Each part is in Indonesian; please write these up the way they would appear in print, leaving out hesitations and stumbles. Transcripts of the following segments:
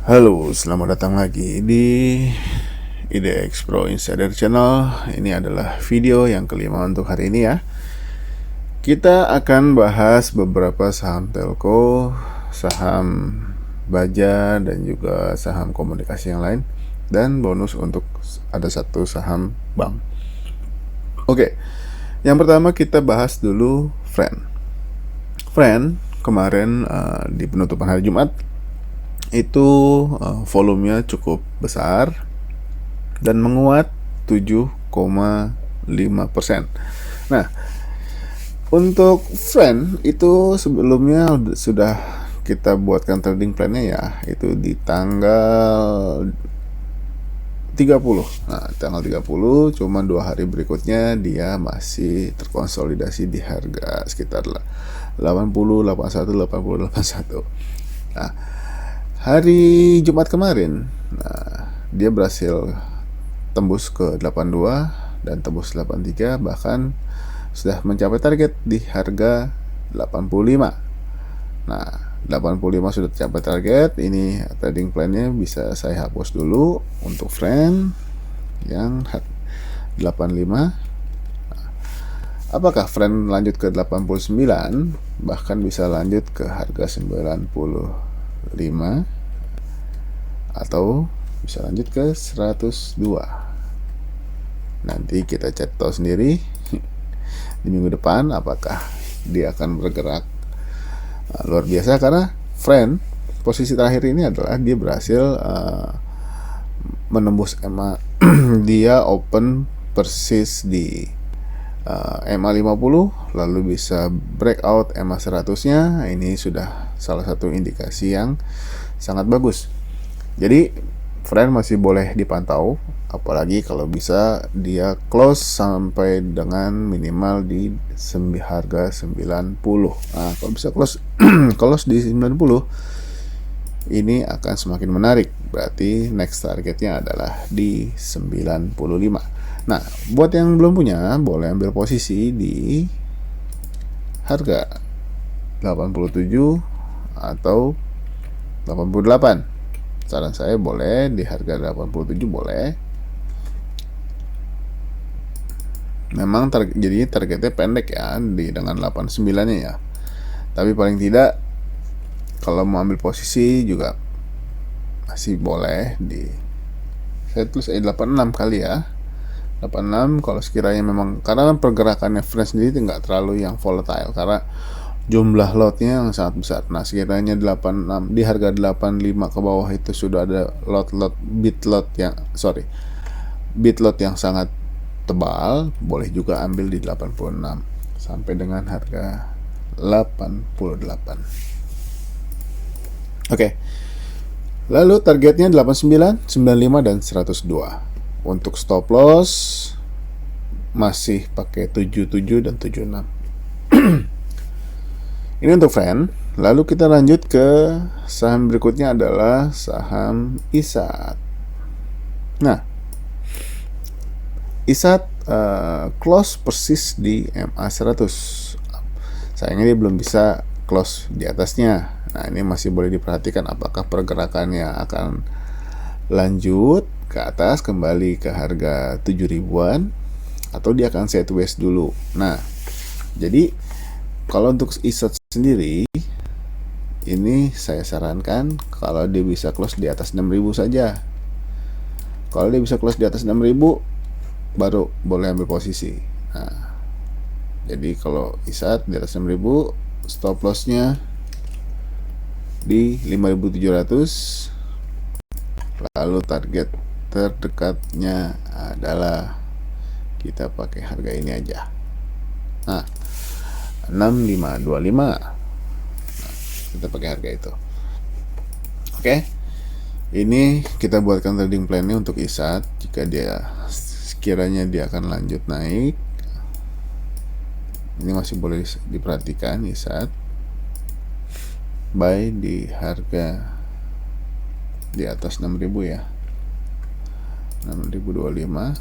Halo, selamat datang lagi di IDX Pro Insider Channel. Ini adalah video yang kelima untuk hari ini ya. Kita akan bahas beberapa saham telco, saham baja, dan juga saham komunikasi yang lain. Dan bonus untuk ada satu saham bank. Oke, yang pertama kita bahas dulu Friend kemarin di penutupan hari Jumat itu volumenya cukup besar dan menguat 7,5%. Nah, untuk Friend itu sebelumnya sudah kita buatkan trading plan-nya ya, itu di tanggal 30. Nah, tanggal 30 cuma 2 hari berikutnya dia masih terkonsolidasi di harga sekitar 80, 81, 80, 81. Nah, hari Jumat kemarin, dia berhasil tembus ke 82 dan tembus 83, bahkan sudah mencapai target di harga 85. Nah, 85 sudah tercapai target. Ini trading plan-nya bisa saya hapus dulu untuk Friend yang 85. Apakah Friend lanjut ke 89, bahkan bisa lanjut ke harga 95, atau bisa lanjut ke 102. Nanti kita cek tahu sendiri di minggu depan apakah dia akan bergerak luar biasa, karena Friend posisi terakhir ini adalah dia berhasil menembus EMA. Dia open persis di EMA 50, lalu bisa breakout EMA 100-nya. Ini sudah salah satu indikasi yang sangat bagus. Jadi Friend masih boleh dipantau, apalagi kalau bisa dia close sampai dengan minimal di harga 90. Nah, kalau bisa close close di 90, ini akan semakin menarik. Berarti next targetnya adalah di 95. Nah, buat yang belum punya, boleh ambil posisi di harga 87 atau 88. Saran saya boleh di harga 87, boleh. Memang jadinya targetnya pendek ya, dengan 89-nya ya. Tapi paling tidak kalau mau ambil posisi juga masih boleh di, saya tulis 86 kali ya. 86 kalau sekiranya memang, karena pergerakannya Friend sendiri nggak terlalu yang volatile karena jumlah lotnya yang sangat besar. Nah, sekiranya 86 di harga 85 ke bawah itu sudah ada bit lot yang sangat tebal, boleh juga ambil di 86 sampai dengan harga 88. Oke. Lalu targetnya 89, 95 dan 102. Untuk stop loss masih pakai 77 dan 76. Ini untuk Friend. Lalu kita lanjut ke saham berikutnya adalah saham ISAT. Nah, ISAT close persis di MA 100. Sayangnya dia belum bisa close di atasnya. Nah, ini masih boleh diperhatikan apakah pergerakannya akan lanjut ke atas kembali ke harga 7 ribuan atau dia akan sideways dulu. Nah, jadi kalau untuk ISAT sendiri, ini saya sarankan kalau dia bisa close di atas 6.000 saja. Kalau dia bisa close di atas 6.000, baru boleh ambil posisi. Nah, jadi kalau ISAT di atas 6.000, stop lossnya di 5.700. Lalu target terdekatnya adalah kita pakai harga ini aja. Nah, 6525. Kita pakai harga itu. Oke. Ini kita buatkan trading plan-nya untuk ISAT. Jika dia sekiranya dia akan lanjut naik, ini masih boleh diperhatikan ISAT. Buy di harga di atas 6.000 ya. 6.025.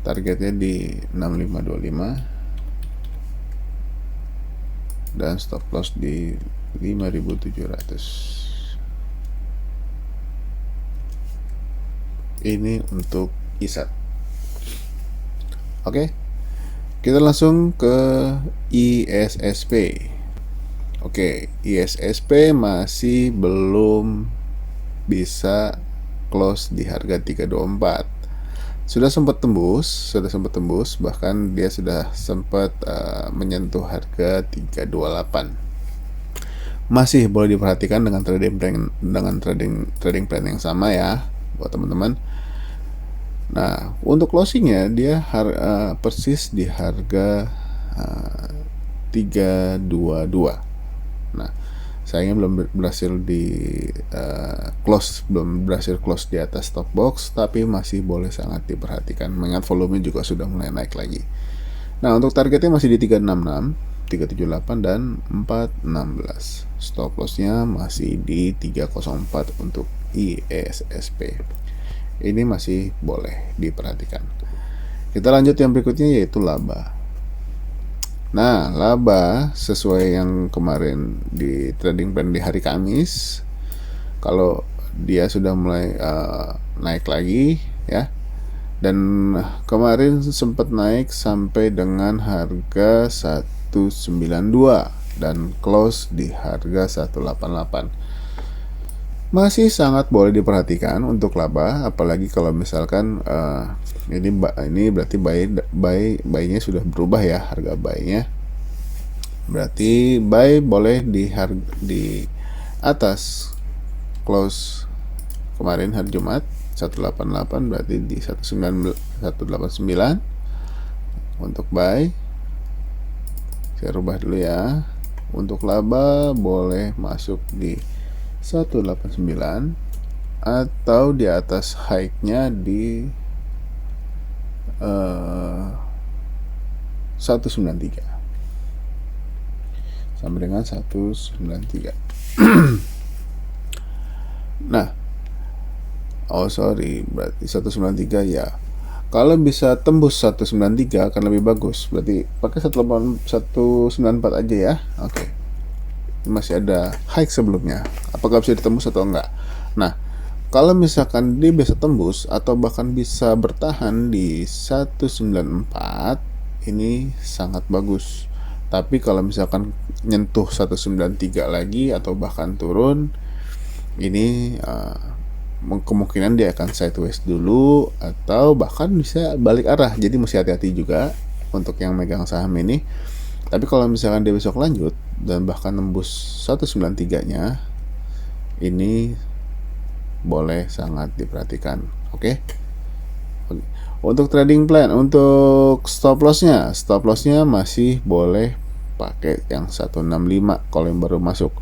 Targetnya di 6525. dan stop loss di 5.700. Ini untuk ISAT. Oke, kita langsung ke ISSP. Oke, ISSP masih belum bisa close di harga 324. Sudah sempat tembus, bahkan dia sudah sempat menyentuh harga 328. Masih boleh diperhatikan dengan trading plan yang sama ya buat teman-teman. Nah, untuk closingnya dia persis di harga 322. Nah, sayangnya belum berhasil close di atas stop box, tapi masih boleh sangat diperhatikan mengingat volume juga sudah mulai naik lagi. Nah, untuk targetnya masih di 366, 378 dan 416. Stop lossnya masih di 304 untuk ISSP. Ini masih boleh diperhatikan. Kita lanjut yang berikutnya yaitu laba. Nah, laba sesuai yang kemarin di trading plan di hari Kamis, kalau dia sudah mulai naik lagi ya, dan kemarin sempat naik sampai dengan harga 192 dan close di harga 188. Masih sangat boleh diperhatikan untuk laba, apalagi kalau misalkan ini berarti buy-nya sudah berubah ya, harga buy-nya. Berarti buy boleh di atas close kemarin hari Jumat 188, berarti di 189 untuk buy. Saya rubah dulu ya. Untuk laba boleh masuk di 189 atau di atas high-nya di 193 sampai dengan 193. Nah, berarti 193 ya. Kalau bisa tembus 193 akan lebih bagus. Berarti pakai 194 aja ya. Oke. Masih ada high sebelumnya. Apakah bisa ditembus atau enggak? Nah, kalau misalkan dia bisa tembus atau bahkan bisa bertahan di 194, ini sangat bagus. Tapi kalau misalkan nyentuh 193 lagi atau bahkan turun, ini kemungkinan dia akan sideways dulu atau bahkan bisa balik arah. Jadi mesti hati-hati juga untuk yang megang saham ini. Tapi kalau misalkan dia besok lanjut dan bahkan nembus 193-nya, ini boleh sangat diperhatikan. Oke. Untuk trading plan, untuk stop lossnya masih boleh pakai yang 165 kalau yang baru masuk.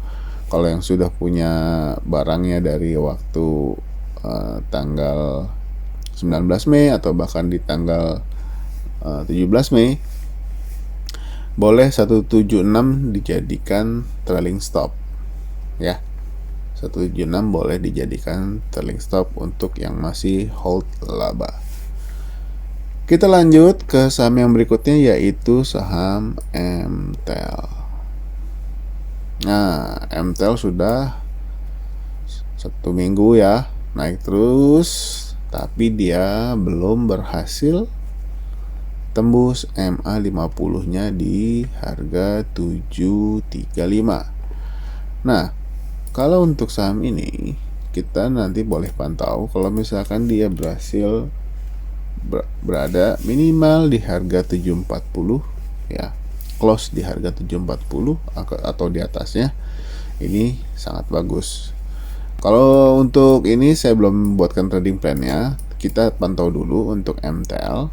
Kalau yang sudah punya barangnya dari waktu tanggal 19 Mei atau bahkan di tanggal 17 Mei, boleh 176 dijadikan trailing stop ya. 176 boleh dijadikan trailing stop untuk yang masih hold laba. Kita lanjut ke saham yang berikutnya yaitu saham MTEL. Nah, MTEL sudah 1 minggu ya naik terus, tapi dia belum berhasil tembus MA 50-nya di harga 735. Nah, kalau untuk saham ini kita nanti boleh pantau kalau misalkan dia berhasil berada minimal di harga 740 ya, close di harga 740 atau di atasnya, ini sangat bagus. Kalau untuk ini saya belum buatkan trading plan ya. Kita pantau dulu untuk MTEL,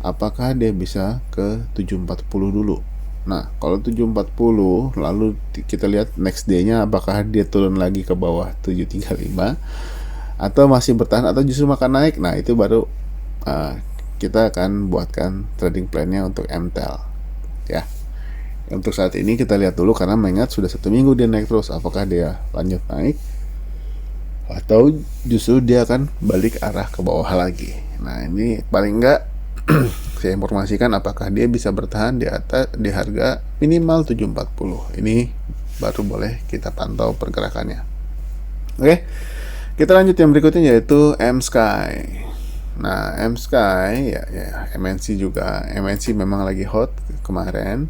apakah dia bisa ke 740 dulu. Nah, kalau 740 lalu kita lihat next day-nya apakah dia turun lagi ke bawah 735 atau masih bertahan atau justru makan naik. Nah, itu baru kita akan buatkan trading plan-nya untuk MTEL ya. Untuk saat ini kita lihat dulu karena mengingat sudah 1 minggu dia naik terus, apakah dia lanjut naik atau justru dia akan balik arah ke bawah lagi. Nah, ini paling enggak saya informasikan apakah dia bisa bertahan di atas di harga minimal 740. Ini baru boleh kita pantau pergerakannya. Oke, kita lanjut yang berikutnya yaitu MSky. Nah, MSky ya MNC juga. MNC memang lagi hot kemarin.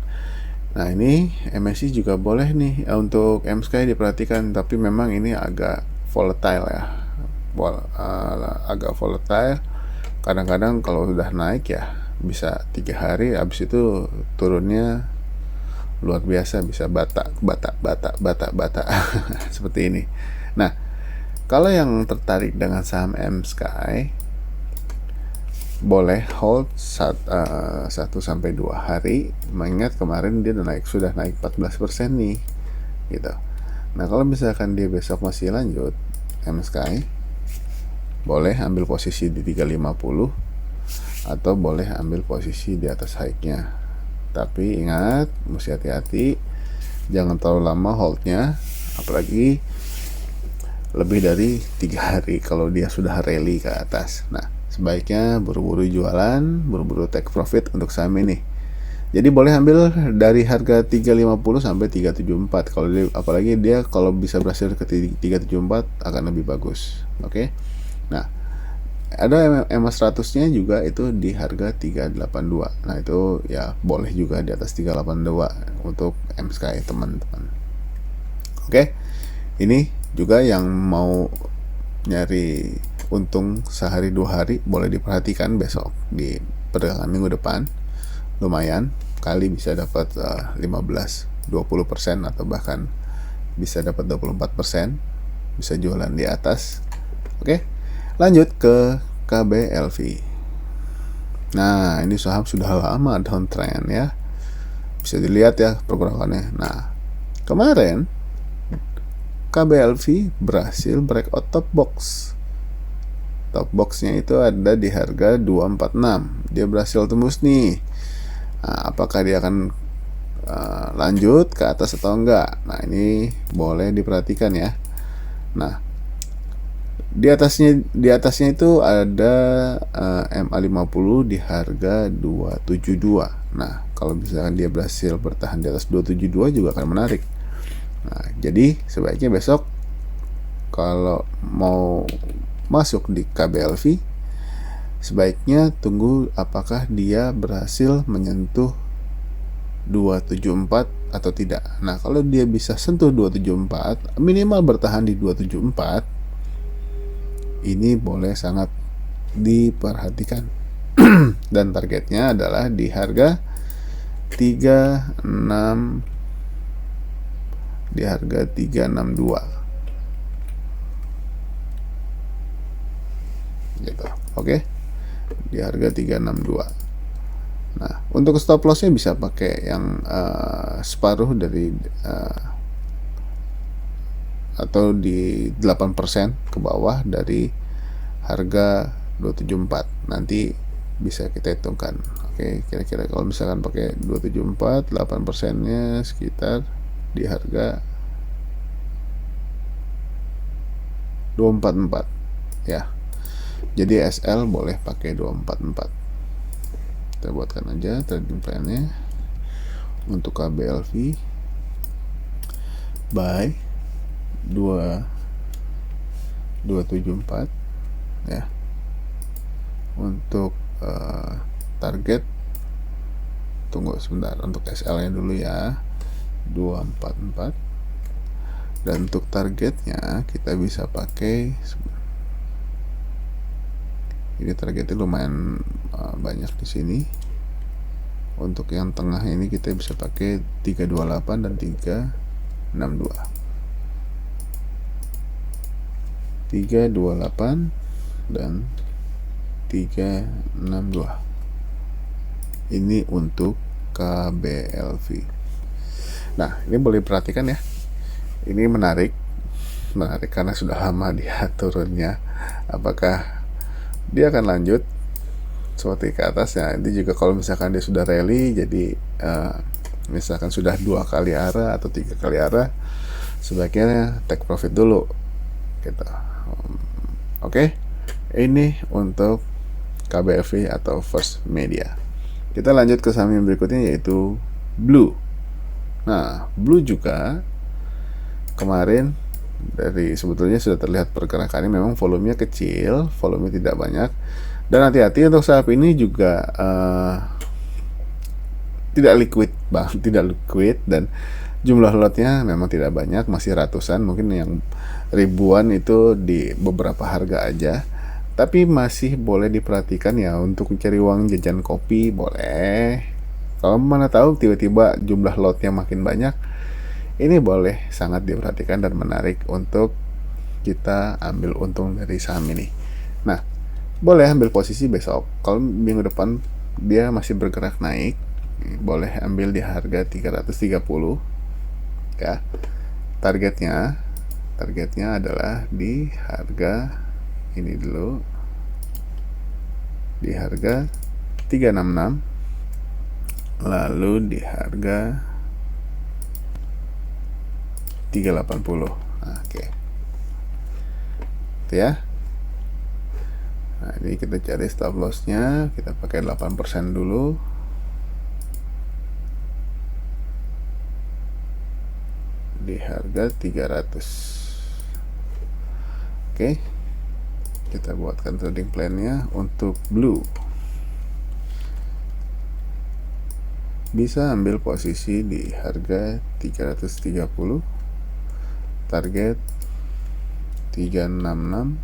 Nah, ini MNC juga boleh nih untuk MSky diperhatikan, tapi memang ini agak volatile ya. Agak volatile. Kadang-kadang kalau udah naik ya bisa 3 hari, habis itu turunnya luar biasa, bisa bata seperti ini. Nah, kalau yang tertarik dengan saham MSky boleh hold 1 sampai 2 hari, mengingat kemarin dia sudah naik 14% nih gitu. Nah, kalau misalkan dia besok masih lanjut MSky, boleh ambil posisi di 350 atau boleh ambil posisi di atas high-nya. Tapi ingat, mesti hati-hati, jangan terlalu lama holdnya, apalagi lebih dari 3 hari kalau dia sudah rally ke atas. Nah, sebaiknya buru-buru jualan, buru-buru take profit untuk saham ini. Jadi boleh ambil dari harga 350 sampai 374. Kalau dia, apalagi dia kalau bisa berhasil ke 374 akan lebih bagus. Oke. Nah, ada EMA 100-nya juga itu di harga 382. Nah, itu ya boleh juga di atas 382 untuk MSky teman-teman. Oke. Ini juga yang mau nyari untung sehari 2 hari boleh diperhatikan besok di perdagangan minggu depan. Lumayan, kali bisa dapat 15-20% atau bahkan bisa dapat 24%, bisa jualan di atas. Oke, lanjut ke KBLV. Nah, ini saham sudah lama downtrend ya, bisa dilihat ya pergerakannya. Nah, kemarin KBLV berhasil breakout top box. Top boxnya itu ada di harga 246. Dia berhasil tembus nih. Nah, apakah dia akan lanjut ke atas atau enggak? Nah, ini boleh diperhatikan ya. Nah, di atasnya itu ada MA50 di harga 272. Nah, kalau misalkan dia berhasil bertahan di atas 272 juga akan menarik. Nah, jadi sebaiknya besok kalau mau masuk di KBLV, sebaiknya tunggu apakah dia berhasil menyentuh 274 atau tidak. Nah, kalau dia bisa sentuh 274, minimal bertahan di 274, ini boleh sangat diperhatikan. Dan targetnya adalah di harga 36, di harga 362 gitu. Oke, di harga 362. Nah, untuk stop lossnya bisa pakai yang separuh dari atau di 8% ke bawah dari harga 274. Nanti bisa kita hitungkan. Oke, kira-kira kalau misalkan pakai 274, 8%-nya sekitar di harga 244 ya. Jadi SL boleh pakai 244. Kita buatkan aja trading plan-nya untuk KBLV buy 274 ya. Untuk target, tunggu sebentar, untuk SL-nya dulu ya, 244. Dan untuk targetnya kita bisa pakai, ini targetnya lumayan banyak di sini. Untuk yang tengah ini kita bisa pakai 328 dan 362. 328 dan 362. Ini untuk KBLV. Nah, ini boleh perhatikan ya. Ini menarik karena sudah lama dia turunnya. Apakah dia akan lanjut seperti ke atas ya? Ini juga kalau misalkan dia sudah rally, jadi misalkan sudah 2 kali arah atau 3 kali arah, sebaiknya take profit dulu gitu. Oke, ini untuk KBLV atau First Media. Kita lanjut ke saham yang berikutnya, yaitu Blue. Nah, Blue juga kemarin dari sebetulnya sudah terlihat pergerakannya, memang volumenya kecil, volume tidak banyak, dan hati-hati untuk saham ini juga tidak liquid bang, tidak liquid, dan jumlah lotnya memang tidak banyak, masih ratusan, mungkin yang ribuan itu di beberapa harga aja. Tapi masih boleh diperhatikan ya, untuk mencari uang jajan kopi boleh. Kalau mana tahu tiba-tiba jumlah lotnya makin banyak, ini boleh sangat diperhatikan dan menarik untuk kita ambil untung dari saham ini. Nah, boleh ambil posisi besok. Kalau minggu depan dia masih bergerak naik, boleh ambil di harga 330 ya. Targetnya adalah di harga ini dulu, di harga 366, lalu di harga 380. Oke. Itu ya. Nah, ini kita cari stop lossnya, kita pakai 8% dulu. Di harga 300. Oke. Kita buatkan trading plan-nya untuk Blue. Bisa ambil posisi di harga 330, target 366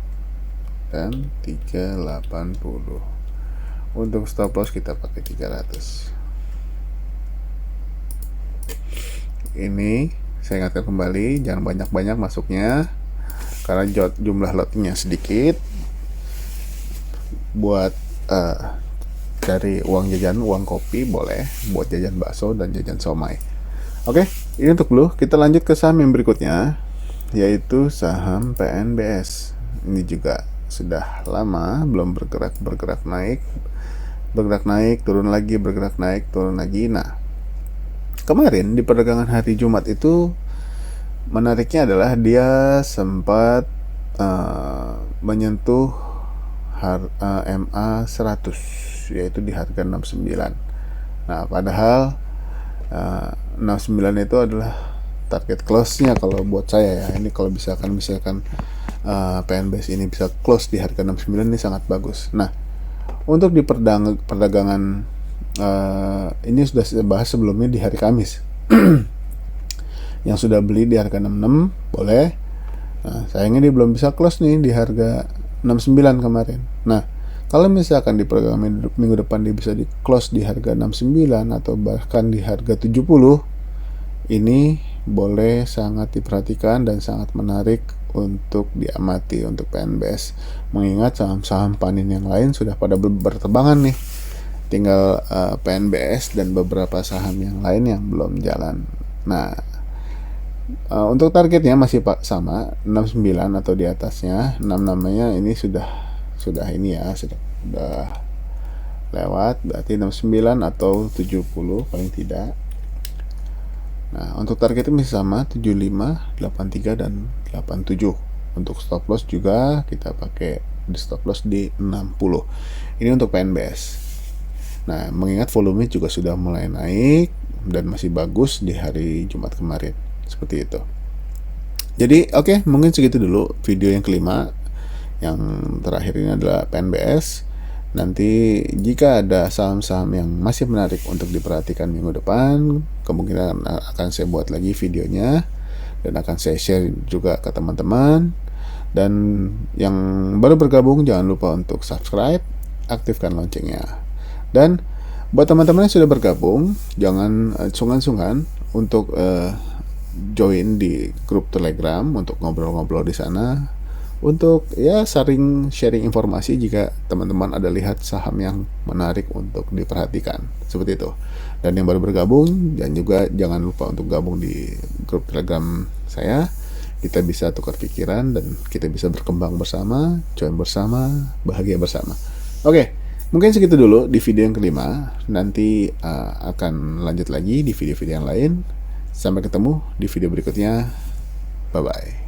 dan 380. Untuk stop loss kita pakai 300. Ini saya ingatkan kembali, jangan banyak-banyak masuknya karena jumlah lotnya sedikit. Buat cari uang jajan, uang kopi boleh, buat jajan bakso dan jajan somai. Oke, ini untuk Blue. Kita lanjut ke saham yang berikutnya, yaitu saham PNBS. Ini juga sudah lama belum bergerak naik, turun lagi, bergerak naik, turun lagi. Nah, kemarin di perdagangan hari Jumat itu menariknya adalah dia sempat menyentuh MA 100, yaitu di harga 69. Nah, padahal 69 itu adalah target close-nya kalau buat saya ya. Ini kalau misalkan PNBS ini bisa close di harga 69, ini sangat bagus. Nah, untuk di perdagangan ini sudah saya bahas sebelumnya di hari Kamis. Yang sudah beli di harga 66 boleh. Nah, sayangnya dia belum bisa close nih di harga 69 kemarin. Nah, kalau misalkan di perdagangan minggu depan dia bisa di close di harga 69 atau bahkan di harga 70, ini boleh sangat diperhatikan dan sangat menarik untuk diamati untuk PNBS. Mengingat saham-saham panin yang lain sudah pada berterbangan nih. Tinggal PNBS dan beberapa saham yang lain yang belum jalan. Nah, untuk targetnya masih sama 69 atau di atasnya. 66-nya ini sudah ini ya, sudah lewat, berarti 69 atau 70 paling tidak. Nah, untuk targetnya masih sama 75, 83 dan 87. Untuk stop loss juga kita pakai di stop loss di 60. Ini untuk PNBS. Nah, mengingat volume juga sudah mulai naik dan masih bagus di hari Jumat kemarin. Seperti itu. Jadi oke, mungkin segitu dulu video yang kelima. Yang terakhir ini adalah PNBS. Nanti jika ada saham-saham yang masih menarik untuk diperhatikan minggu depan, kemungkinan akan saya buat lagi videonya dan akan saya share juga ke teman-teman. Dan yang baru bergabung jangan lupa untuk subscribe, aktifkan loncengnya. Dan buat teman-teman yang sudah bergabung, jangan sungkan-sungkan untuk join di grup Telegram untuk ngobrol-ngobrol di sana, untuk ya sharing informasi jika teman-teman ada lihat saham yang menarik untuk diperhatikan, seperti itu. Dan yang baru bergabung dan juga jangan lupa untuk gabung di grup Telegram saya. Kita bisa tukar pikiran dan kita bisa berkembang bersama, join bersama, bahagia bersama. Oke, mungkin segitu dulu di video yang kelima. Nanti akan lanjut lagi di video-video yang lain. Sampai ketemu di video berikutnya. Bye-bye.